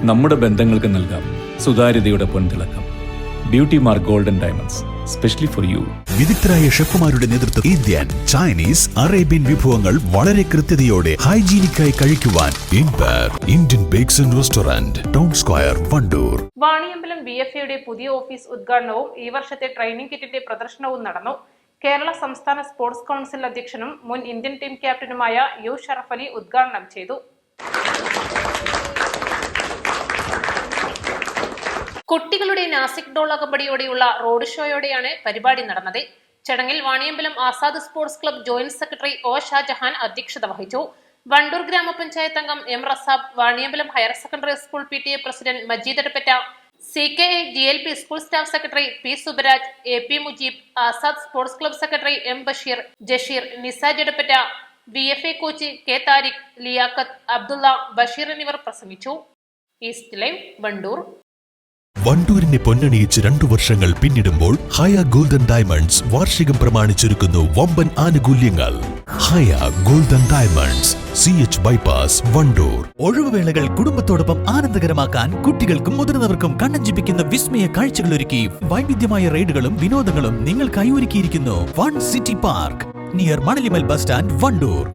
നമ്മുടെ ബന്ധങ്ങൾക്ക് നൽകാം സുതാര്യതയുടെ പൊൻതിളക്കം. Beauty mark golden diamonds, specially for you. വിദഗ്ധരായ ഷെഫുമാരുടെ നേതൃത്വത്തിൽ ഇന്ത്യൻ, ചൈനീസ്, അറേബ്യൻ വിഭവങ്ങൾ വളരെ കൃത്യതയോടെ ഹൈജീനിക്കായി കഴിക്കുവാൻ Indian bakes and restaurant, town square, Wandoor. Vaniyambalam BFAയുടെ പുതിയ ഓഫീസ് ഉദ്ഘാടനവും ഈ വർഷത്തെ ട്രെയിനിംഗ് കിറ്റിന്റെ പ്രദർശനവും നടന്നു. കേരള സംസ്ഥാന സ്പോർട്സ് കൗൺസിൽ അധ്യക്ഷനും മുൻ ഇന്ത്യൻ ടീം ക്യാപ്റ്റനുമായ യു ഷറഫ് അലി ഉദ്ഘാടനം ചെയ്തു. കുട്ടികളുടെ നാസിക് ഡോൾ അകമ്പടിയോടെയുള്ള റോഡ് ഷോയോടെയാണ് പരിപാടി നടന്നത്. ചടങ്ങിൽ Vaniyambalam Azad sports club joint secretary O Shajahan അധ്യക്ഷത വഹിച്ചു. വണ്ടൂർ ഗ്രാമപഞ്ചായത്ത് അംഗം M Rasab, Vaniyambalam higher secondary school PTA president Majeed Edappatta, CKA GLP school staff secretary P Subaraj, AP Mujeeb, Azad sports club secretary M Basheer, Jasheer, Nisaj Edappatta, VFA coach K Thariq, Liyaqat, Abdulla, Basheer എന്നിവർ പ്രസംഗിച്ചു. East live, Wandoor. വണ്ടൂരിനെ പൊന്നണിയിച്ച് 2 വർഷങ്ങൾ പിന്നിടുമ്പോൾ ഹയ ഗോൾഡൻ ഡയമണ്ട്സ് വാർഷികം പ്രമാണിച്ചൊരുക്കുന്നു വമ്പൻ ആനുകൂല്യങ്ങൾ. Haya golden diamonds, CH bypass, Wandoor. ഒഴിവുവേളകൾ കുടുംബത്തോടൊപ്പം ആനന്ദകരമാക്കാൻ കുട്ടികൾക്കും മുതിർന്നവർക്കും കണ്ണഞ്ചിപ്പിക്കുന്ന വിസ്മയ കാഴ്ചകളൊരുക്കി വൈവിധ്യമായ റൈഡുകളും വിനോദങ്ങളും നിങ്ങൾക്കായി ഒരുക്കിയിരിക്കുന്നു. Fun city park near Manalimal bus stand, Wandoor.